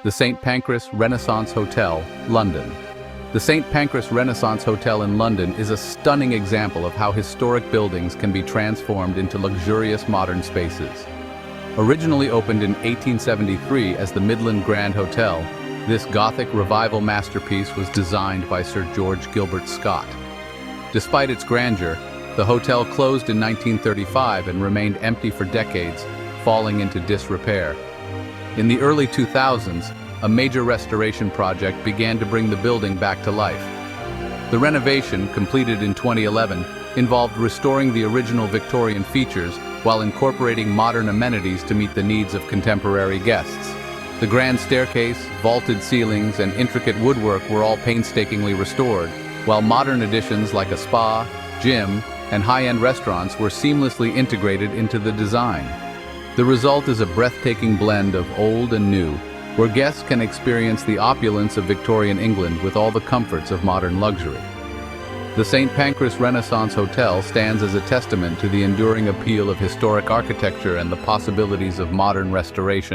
the St. Pancras Renaissance Hotel, London. The St. Pancras Renaissance Hotel in London is a stunning example of how historic buildings can be transformed into luxurious modern spaces. Originally opened in 1873 as the Midland Grand Hotel, this Gothic Revival masterpiece was designed by Sir George Gilbert Scott. Despite its grandeur, the hotel closed in 1935 and remained empty for decades, falling into disrepair. In the early 2000s, a major restoration project began to bring the building back to life. The renovation, completed in 2011, involved restoring the original Victorian features while incorporating modern amenities to meet the needs of contemporary guests. The grand staircase, vaulted ceilings, and intricate woodwork were all painstakingly restored, while modern additions like a spa, gym, and high-end restaurants were seamlessly integrated into the design. The result is a breathtaking blend of old and new, where guests can experience the opulence of Victorian England with all the comforts of modern luxury. The St. Pancras Renaissance Hotel stands as a testament to the enduring appeal of historic architecture and the possibilities of modern restoration.